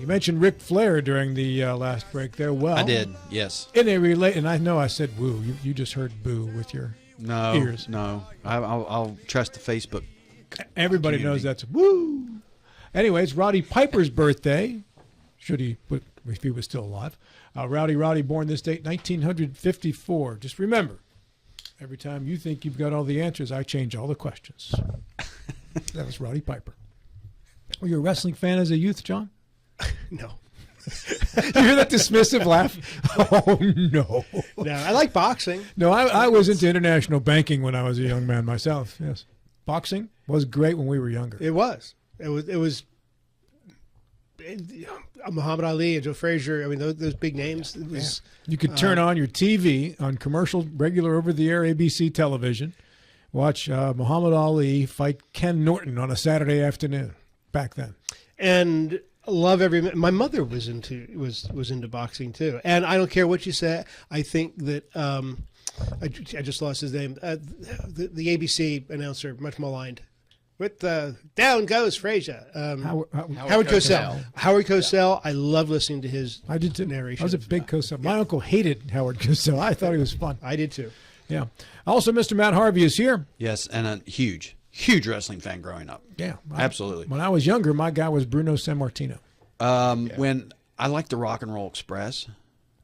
mentioned Ric Flair during the last break there. Well, I did, yes. And I know I said woo. You just heard boo with your ears. No. I'll trust the Facebook. Everybody knows that's woo. Anyways, Roddy Piper's birthday, if he was still alive. Roddy, born this date, 1954. Just remember, every time you think you've got all the answers, I change all the questions. That was Roddy Piper. Were you a wrestling fan as a youth, John? No. You hear that dismissive laugh? Oh, no. No, I like boxing. No, I was into international banking when I was a young man myself, yes. Boxing was great when we were younger. It was Muhammad Ali and Joe Frazier. I mean, those big names. It was, You could turn on your TV on commercial, regular over-the-air ABC television, watch Muhammad Ali fight Ken Norton on a Saturday afternoon back then. And love every. My mother was into boxing too, and I don't care what you say. I think that I just lost his name. The ABC announcer, much maligned. With down goes Frazier. Howard Cosell. Howard Cosell. I love listening to his narration. I was a big Cosell. My uncle hated Howard Cosell. I thought he was fun. I did too. Yeah. Also, Mr. Matt Harvey is here. Yes, and a huge wrestling fan growing up. Yeah. Absolutely. When I was younger, my guy was Bruno Sammartino. When I liked the Rock and Roll Express,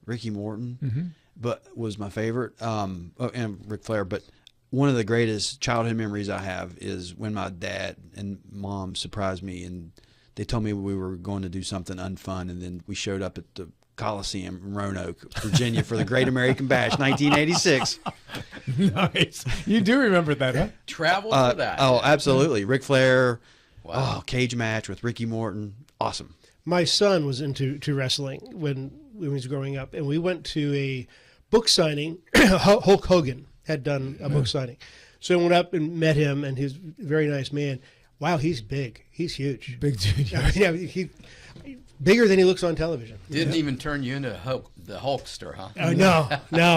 Ricky Morton, but was my favorite, and Ric Flair, but one of the greatest childhood memories I have is when my dad and mom surprised me and they told me we were going to do something unfun, and then we showed up at the Coliseum in Roanoke, Virginia for the Great American Bash, 1986. Nice. You do remember that, huh? Travel for that. Oh, absolutely. Ric Flair, cage match with Ricky Morton. Awesome. My son was into wrestling when he was growing up, and we went to a book signing. Hulk Hogan had done a book signing. So I went up and met him, and he's a very nice man. Wow, he's big. He's huge. Big dude. Yes. Yeah, he bigger than he looks on television. Didn't even turn you into the Hulkster, huh? No.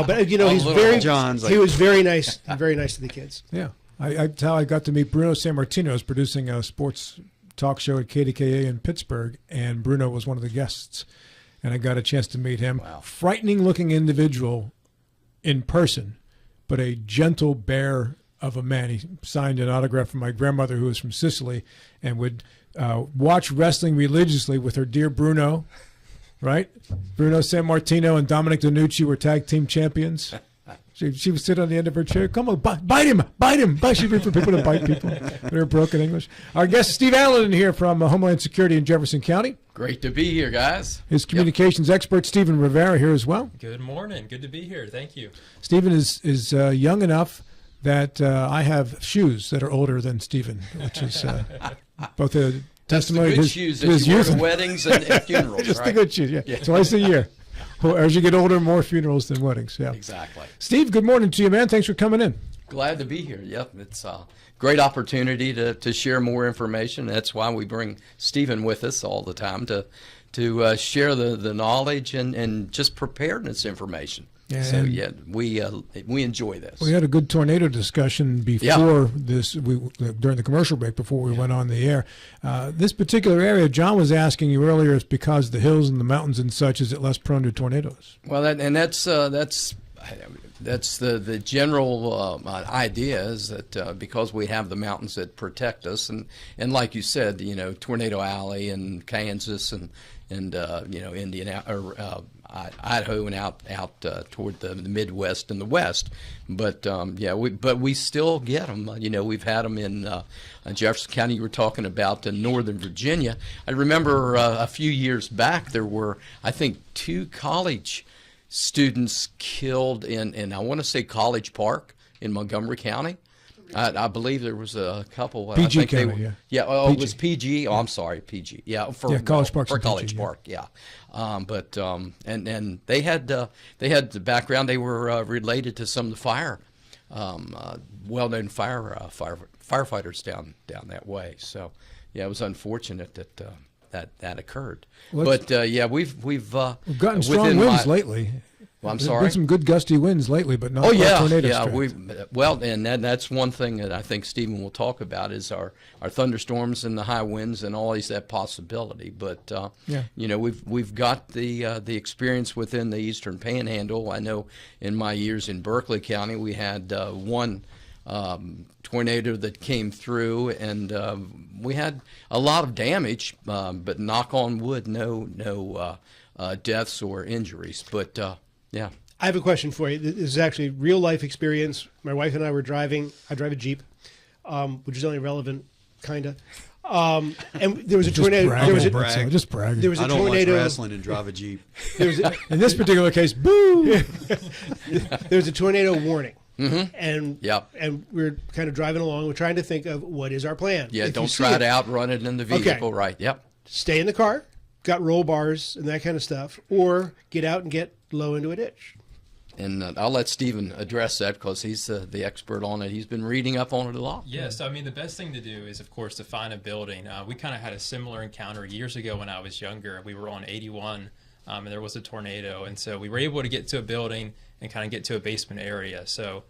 But he's very. He was very nice. Very nice to the kids. Yeah, that's how I got to meet Bruno Sammartino. I was producing a sports talk show at KDKA in Pittsburgh, and Bruno was one of the guests, and I got a chance to meet him. Wow. Frightening-looking individual in person, but a gentle bear of a man. He signed an autograph from my grandmother, who was from Sicily, and would watch wrestling religiously with her dear Bruno, right? Bruno Sammartino and Dominic DeNucci were tag team champions. She would sit on the end of her chair. Come on, bite him. She'd be for people to bite people. They're broken English. Our guest, Steve Allen, here from Homeland Security in Jefferson County. Great to be here, guys. His communications expert, Stephen Rivera, here as well. Good morning. Good to be here. Thank you. Stephen is young enough that I have shoes that are older than Stephen, which is both a testimony to his shoes that you wear to weddings and funerals. Just right? the good shoes, yeah. Twice a year. As you get older, more funerals than weddings. Yeah, exactly. Steve, good morning to you, man. Thanks for coming in. Glad to be here. Yep, it's a great opportunity to share more information. That's why we bring Stephen with us all the time to share the knowledge and just preparedness information. Yeah, so we enjoy this. We had a good tornado discussion before this. During the commercial break before we went on the air. This particular area, John was asking you earlier, is because the hills and the mountains and such. Is it less prone to tornadoes? Well, that's the general idea is that because we have the mountains that protect us, and like you said, Tornado Alley and Kansas and Indiana or Idaho and out toward the Midwest and the West, but we still get them. We've had them in Jefferson County. You were talking about in Northern Virginia. I remember a few years back there were, I think, 2 college students killed in I want to say College Park in Montgomery County. I believe there was a couple. PG I think County, PG. PG. It was PG. Oh, I'm sorry, PG. Yeah, College Park. For College Park, yeah. And they had the background. They were related to some of the well-known firefighters down that way. So yeah, it was unfortunate that occurred. Well, but we've gotten strong winds lately. Well, I'm There's sorry. been some good gusty winds lately, but not Oh quite yeah, tornado yeah. strength. And that's one thing that I think Stephen will talk about is our thunderstorms and the high winds and always that possibility. But Yeah. you know, we've got the experience within the Eastern Panhandle. I know in my years in Berkeley County, we had one tornado that came through, and we had a lot of damage. But knock on wood, no deaths or injuries. But yeah. I have a question for you. This is actually real life experience. My wife and I were driving. I drive a Jeep, which is only relevant, kind of. And there was a tornado. Brag There was a, about it, just brag. there was a I don't watch tornado. wrestling and drive a Jeep. There was a, In this particular case, boo! there was a tornado warning. And Yep. and we're kind of driving along. We're trying to think of what is our plan. Yeah, If you don't see try it, to outrun it in the vehicle, right? Yep. Stay in the car, got roll bars and that kind of stuff, or get out and get low into a ditch. And I'll let Stephen address that because he's the expert on it. He's been reading up on it a lot. Yes, I mean, the best thing to do is, of course, to find a building. We kind of had a similar encounter years ago when I was younger. We were on 81, and there was a tornado. And so we were able to get to a building and kind of get to a basement area. So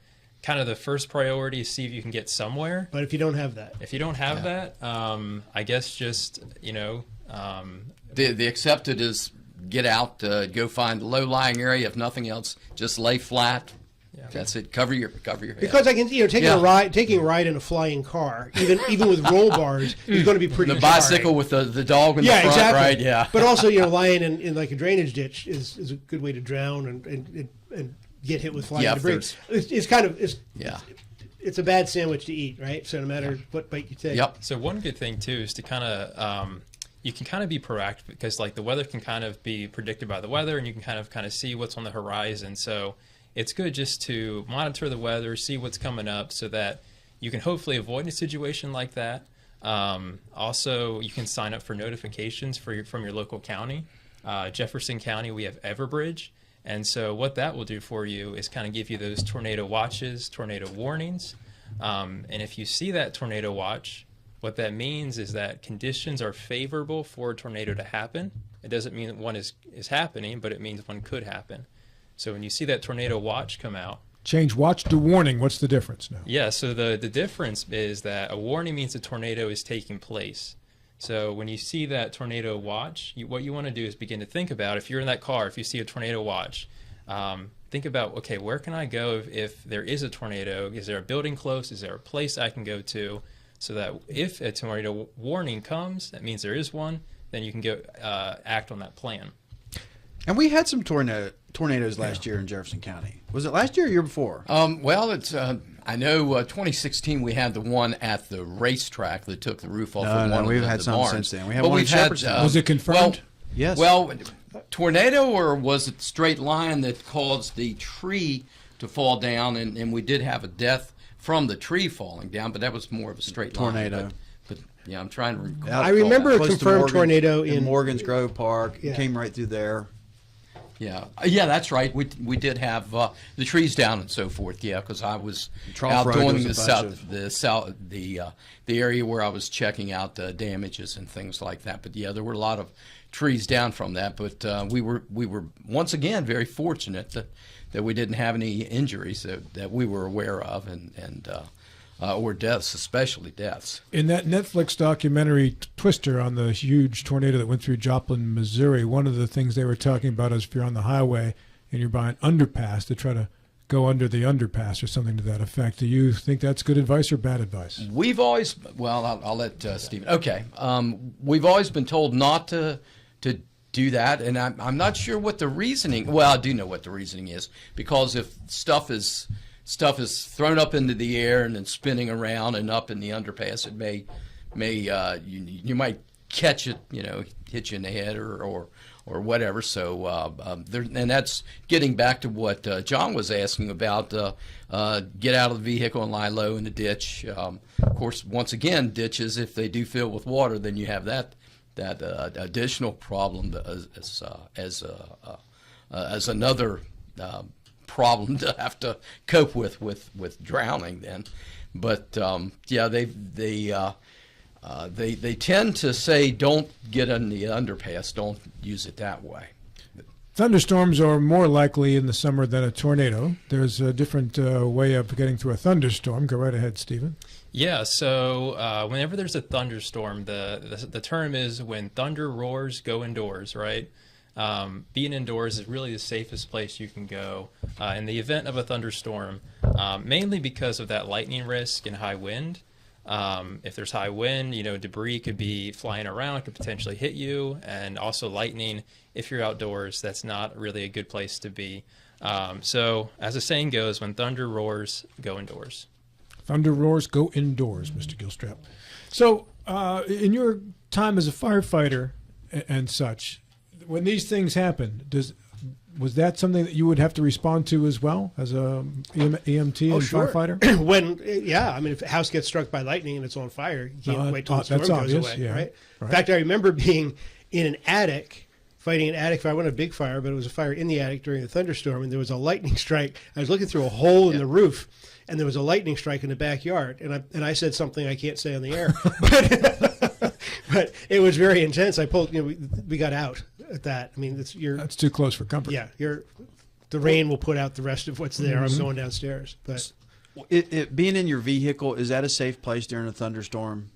kind of the first priority is see if you can get somewhere. But if you don't have that, If you don't have that, I guess just, The accepted is get out, go find a low-lying area. If nothing else, just lay flat. Yeah. That's it. Cover your head. because I can, taking Yeah. a ride in a flying car, even with roll bars, is going to be pretty. The bicycle jarring. with the dog in Yeah, the front, exactly. right? Yeah. But also, lying in like a drainage ditch is a good way to drown and get hit with flying Yeah, if debris. there's- It's it's a bad sandwich to eat, right? So no matter what bite you take. Yep. So one good thing too is to kind of you can kind of be proactive because like the weather can kind of be predicted by the weather, and you can kind of see what's on the horizon. So it's good just to monitor the weather, see what's coming up, so that you can hopefully avoid a situation like that. Also, you can sign up for notifications from your local county. Jefferson County, we have Everbridge. And so what that will do for you is kind of give you those tornado watches, tornado warnings. And if you see that tornado watch, what that means is that conditions are favorable for a tornado to happen. It doesn't mean that one is happening, but it means one could happen. So when you see that tornado watch come out, Change watch to warning. What's the difference now? yeah, so the difference is that a warning means a tornado is taking place. So when you see that tornado watch, what you want to do is begin to think about, if you're in that car, if you see a tornado watch, think about, okay, where can I go if there is a tornado? Is there a building close? Is there a place I can go to? So that if a tornado warning comes, that means there is one, then you can go act on that plan. And we had some tornadoes last year in Jefferson County. Was it last year or year before? Well, it's I know 2016 we had the one at the racetrack that took the roof off of one we've of had the some barns. since then. We had But one in we've had, Shepherdstown. Was it confirmed? Yes. Well, tornado, or was it straight line that caused the tree to fall down, and we did have a death from the tree falling down, but that was more of a straight Tornado. line. But yeah, I'm trying to recall. I remember a Close to confirmed Morgan's- tornado in in Morgan's Grove Park. Yeah. It came right through there. Yeah, that's right. We did have the trees down and so forth. Yeah, because I was Trough out Road doing was the area where I was checking out the damages and things like that. But yeah, there were a lot of trees down from that. But we were once again very fortunate that we didn't have any injuries that we were aware of, and or deaths, especially deaths. In that Netflix documentary Twister on the huge tornado that went through Joplin, Missouri, one of the things they were talking about is if you're on the highway and you're by an underpass, to try to go under the underpass or something to that effect. Do you think that's good advice or bad advice? We've always, well, I'll let Stephen. Okay, we've always been told not to do that, and I'm not sure what the reasoning. Well, I do know what the reasoning is, because if stuff is thrown up into the air and then spinning around and up in the underpass, it may you might catch it, hit you in the head or whatever. So and that's getting back to what John was asking about. Get out of the vehicle and lie low in the ditch. Of course, once again, ditches, if they do fill with water, then you have that additional problem as another problem to have to cope with drowning then. But yeah, they tend to say don't get in the underpass, don't use it that way. Thunderstorms are more likely in the summer than a tornado. There's a different way of getting through a thunderstorm. Go right ahead, Stephen. Yeah, so whenever there's a thunderstorm, the term is when thunder roars, go indoors, right? Being indoors is really the safest place you can go in the event of a thunderstorm, mainly because of that lightning risk and high wind. If there's high wind, debris could be flying around, could potentially hit you, and also lightning. If you're outdoors, that's not really a good place to be. So, as the saying goes, when thunder roars, go indoors. Thunder roars, go indoors, Mr. Gilstrap. So, in your time as a firefighter and such, when these things happen, was that something that you would have to respond to as well as a EMT and firefighter? If a house gets struck by lightning and it's on fire, you can't wait till the storm goes obvious, away, yeah. right? Right. In fact, I remember being in an attic, fighting an attic fire. I wasn't a big fire, but it was a fire in the attic during a thunderstorm, and there was a lightning strike. I was looking through a hole in the roof, and there was a lightning strike in the backyard, and I said something I can't say on the air, but it was very intense. I pulled, we got out at that. I mean, that's too close for comfort. Yeah, the rain will put out the rest of what's there. I'm going downstairs, but being in your vehicle, is that a safe place during a thunderstorm?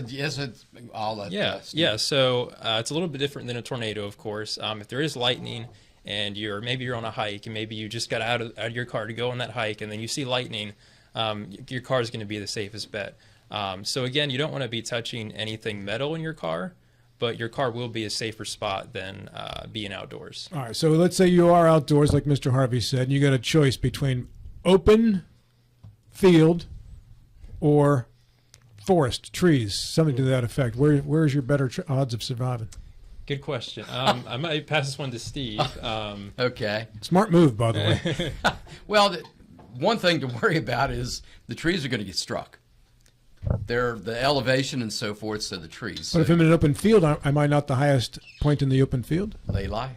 Yes, I'll let Yeah. So it's a little bit different than a tornado, of course. If there is lightning and maybe you're on a hike and maybe you just got out of your car to go on that hike and then you see lightning, your car is going to be the safest bet. So again, you don't want to be touching anything metal in your car, but your car will be a safer spot than being outdoors. All right. So let's say you are outdoors, like Mr. Harvey said, and you got a choice between open field or forest, trees, something to that effect. Where's your better odds of surviving? Good question. I might pass this one to Steve. Okay. Smart move, by the way. Well, one thing to worry about is the trees are going to get struck. They're the elevation and so forth, so the trees. But if I'm in an open field, am I not the highest point in the open field? Lay low.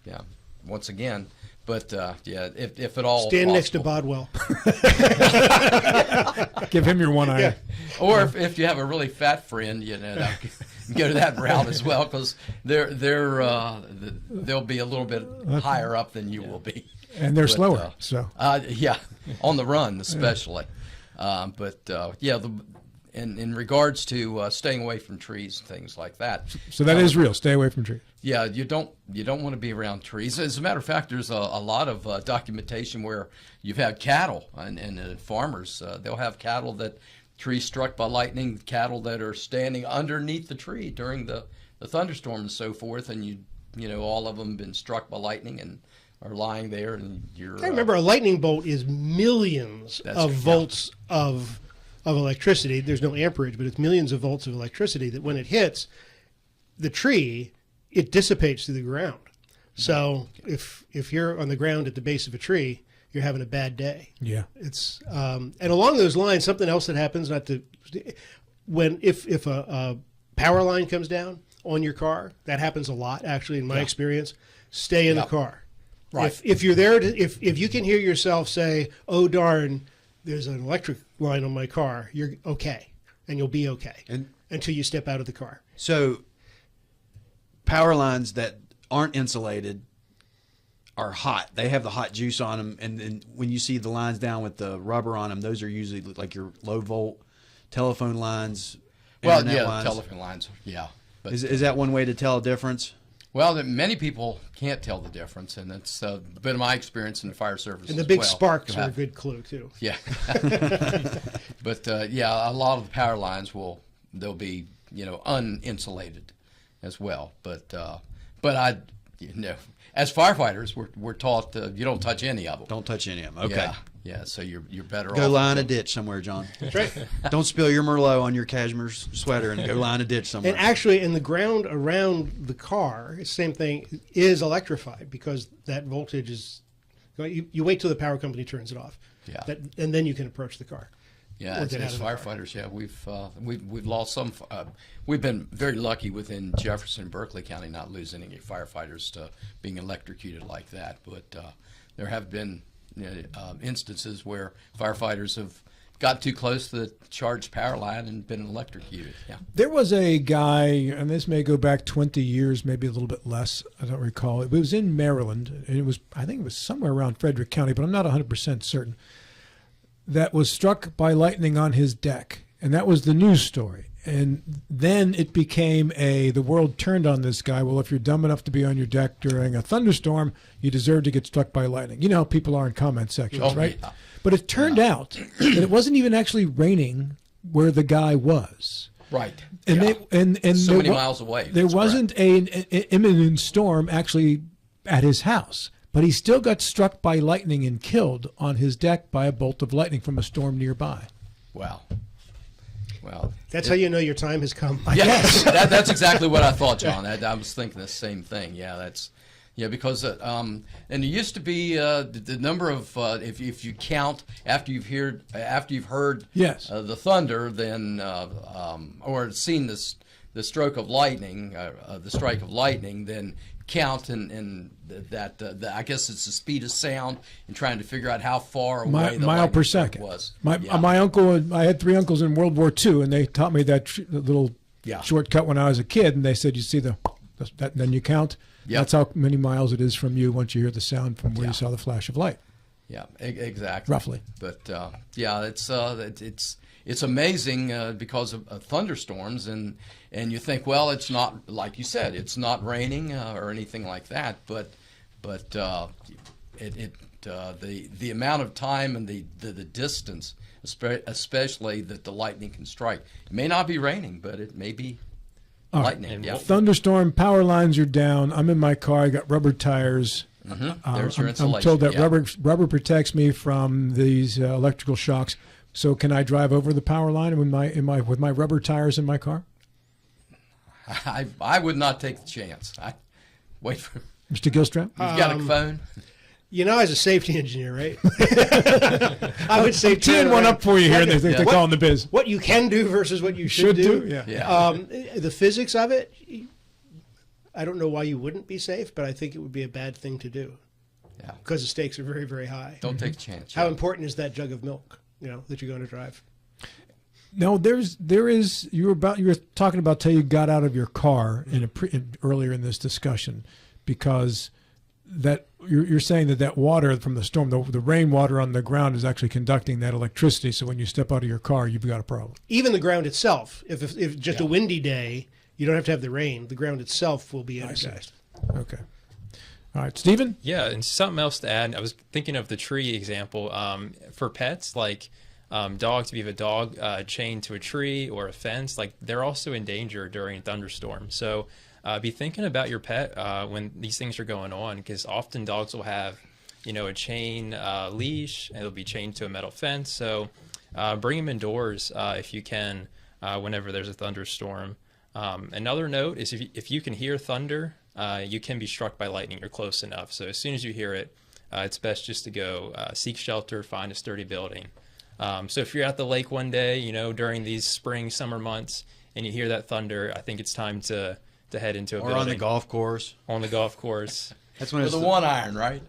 Yeah. Once again. But, if at all stand possible. next to Bodwell. Give him your one eye. Yeah. Or if you have a really fat friend, go to that route as well, because they'll be a little bit higher up than you will be. And they're slower. So on the run especially. In regards to staying away from trees and things like that. So that is real. Stay away from trees. Yeah, you don't want to be around trees. As a matter of fact, there's a lot of documentation where you've had cattle and farmers. They'll have cattle that trees struck by lightning, cattle that are standing underneath the tree during the thunderstorm and so forth, and all of them been struck by lightning and are lying there, and you're. I remember a lightning bolt is millions of volts of electricity. There's no amperage, but it's millions of volts of electricity that when it hits the tree, it dissipates through the ground. So if you're on the ground at the base of a tree, you're having a bad day. Yeah. It's and along those lines, something else that happens if a power line comes down on your car, that happens a lot actually in my experience. Stay in the car. Right. If you're there if you can hear yourself say, "Oh darn, there's an electric line on my car," you're okay, and you'll be okay until you step out of the car. So power lines that aren't insulated are hot. They have the hot juice on them, and then when you see the lines down with the rubber on them, those are usually like your low volt telephone lines. Well, internet lines. telephone lines. Yeah. But, Is that one way to tell a difference? Well, many people can't tell the difference, and it's been my experience in the fire service. And the big sparks are a good clue too. Yeah. But a lot of the power lines they'll be uninsulated as well. But as firefighters, we're taught you don't touch any of them. Don't touch any of them. Okay. Yeah. So you're better off. Go lie in a ditch somewhere, John. That's right. Don't spill your Merlot on your cashmere sweater and go lie in a ditch somewhere. And actually, in the ground around the car, the same thing is electrified because that voltage is. You wait till the power company turns it off. Yeah. And then you can approach the car. Yeah, as firefighters, we've lost some. We've been very lucky within Jefferson and Berkeley County not losing any firefighters to being electrocuted like that. But there have been instances where firefighters have got too close to the charged power line and been electrocuted. Yeah. There was a guy, and this may go back 20 years, maybe a little bit less. I don't recall. It was in Maryland, and I think it was somewhere around Frederick County, but I'm not 100% certain, that was struck by lightning on his deck. And that was the news story. And then it became the world turned on this guy. Well, if you're dumb enough to be on your deck during a thunderstorm, you deserve to get struck by lightning. You know how people are in comment sections, right? Yeah. But it turned out that it wasn't even actually raining where the guy was. Right. And Yeah. and So there many miles away. There That's wasn't an imminent storm actually at his house, but he still got struck by lightning and killed on his deck by a bolt of lightning from a storm nearby. Wow. Well, That's how you know your time has come. yes, that's exactly what I thought, John. I was thinking the same thing. Yeah, because and there used to be the number of if you count after you've heard Yes. the thunder, then or seen the stroke of lightning, the strike of lightning, then count and that I guess it's the speed of sound and trying to figure out how far away the mile lightning per strike second was. My uncle, I had 3 uncles in World War II, and they taught me that little shortcut when I was a kid. And they said, you see that, then you count. Yep. That's how many miles it is from you once you hear the sound from where Yeah. you saw the flash of light. Yeah, exactly. Roughly. But it's amazing because of thunderstorms, and you think, well, it's not like you said, it's not raining or anything like that, but the amount of time and the distance, especially that the lightning can strike. It may not be raining, but it may be All right. lightning. Yeah. Thunderstorm, power lines are down. I'm in my car. I got rubber tires. There's your I'm insulation. told that Yeah. rubber protects me from these electrical shocks. So can I drive over the power line with my rubber tires in my car? I would not take the chance. Wait for. Mr. Gilstrap? You've got a phone. You know, as a safety engineer, right? I would say Teeing one up for you here. They're calling the biz. What you can do versus what you should do. Yeah. Yeah. The physics of it, I don't know why you wouldn't be safe, but I think it would be a bad thing to do. Yeah. Because the stakes are very, very high. Don't take a chance. How Yeah. important is that jug of milk, that you're going to drive? No, there is. You were talking about till you got out of your car earlier in this discussion, because that you're saying that water from the storm, the rainwater on the ground, is actually conducting that electricity. So when you step out of your car, you've got a problem. Even the ground itself, if just a windy day, you don't have to have the rain. The ground itself will be energized. Okay. All right, Stephen? Yeah, and something else to add. I was thinking of the tree example. For pets, like dogs, if you have a dog chained to a tree or a fence, like they're also in danger during thunderstorms. So be thinking about your pet when these things are going on, because often dogs will have, a chain leash, and it'll be chained to a metal fence. So bring them indoors if you can whenever there's a thunderstorm. Another note is if you can hear thunder, you can be struck by lightning. You're close enough. So as soon as you hear it, it's best just to go seek shelter, find a sturdy building. So if you're at the lake one day, during these spring, summer months, and you hear that thunder, I think it's time to head into a building. Or on the golf course. On the golf course. That's when With it's a 1-iron, right?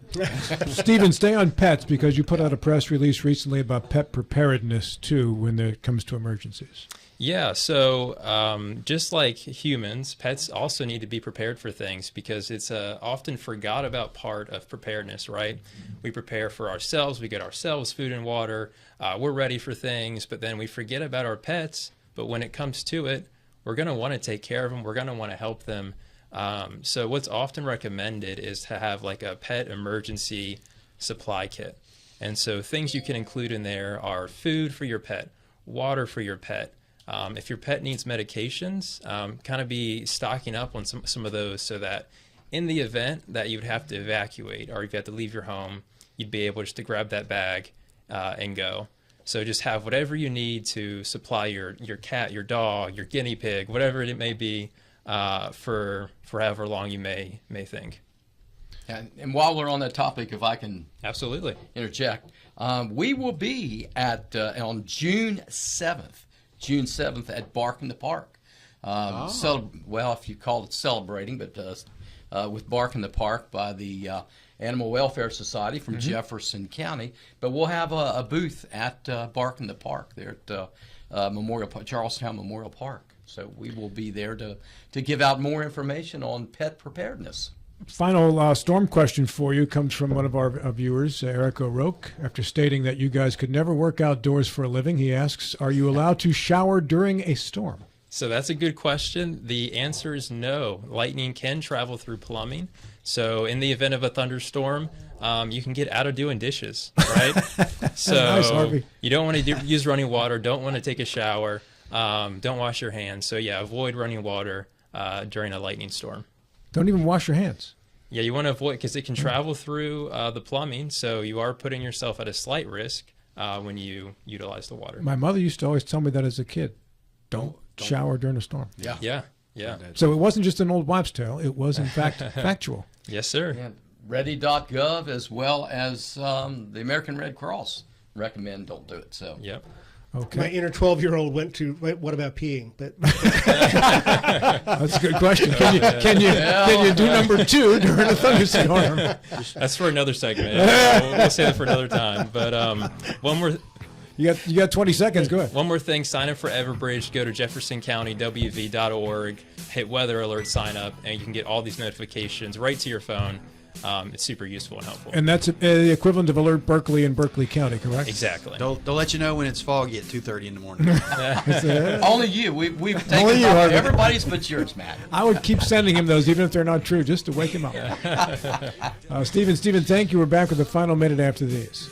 Stephen, stay on pets, because you put out a press release recently about pet preparedness, too, when it comes to emergencies. Yeah, so just like humans, pets also need to be prepared for things, because it's a often forgot about part of preparedness, right? We prepare for ourselves, we get ourselves food and water, we're ready for things, but then we forget about our pets. But when it comes to it, we're going to want to take care of them, we're going to want to help them. So what's often recommended is to have like a pet emergency supply kit. And so things you can include in there are food for your pet, water for your pet. If your pet needs medications, kind of be stocking up on some of those, so that in the event that you'd have to evacuate or you have to leave your home, you'd be able just to grab that bag and go. So just have whatever you need to supply your cat, your dog, your guinea pig, whatever it may be, for however long you may think. And while we're on that topic, if I can Absolutely interject, we will be on June 7th. June 7th at Bark in the Park. Well, if you call it celebrating, but with Bark in the Park by the Animal Welfare Society from Jefferson County. But we'll have a booth at Bark in the Park there at Charlestown Memorial Park. So we will be there to give out more information on pet preparedness. Final storm question for you comes from one of our viewers, Eric O'Rourke. After stating that you guys could never work outdoors for a living, he asks, are you allowed to shower during a storm? So that's a good question. The answer is no. Lightning can travel through plumbing. So in the event of a thunderstorm, you can get out of doing dishes, right? So Nice, Harvey. you don't want to use running water, don't want to take a shower, don't wash your hands. So yeah, avoid running water during a lightning storm. Don't even wash your hands. Yeah, you want to avoid, because it can travel through the plumbing, so you are putting yourself at a slight risk when you utilize the water. My mother used to always tell me that as a kid. Don't shower during a storm. Yeah. So it wasn't just an old wives' tale. It was, in fact, factual. Yes, sir. And ready.gov as well as the American Red Cross recommend don't do it. So Yep. Okay. My inner 12-year-old went to, what about peeing? But That's a good question. Can you do number 2 during a thunderstorm? That's for another segment. We'll save it for another time. But one more You got 20 seconds. Go ahead. One more thing, sign up for Everbridge. Go to jeffersoncountywv.org, hit weather alert, sign up, and you can get all these notifications right to your phone. It's super useful and helpful. And that's the equivalent of Alert Berkeley in Berkeley County, correct? Exactly. They'll let you know when it's foggy at 2:30 in the morning. only you. We've taken Only you, Harvey. everybody's but yours, Matt. I would keep sending him those, even if they're not true, just to wake him up. Stephen, thank you. We're back with the final minute after these.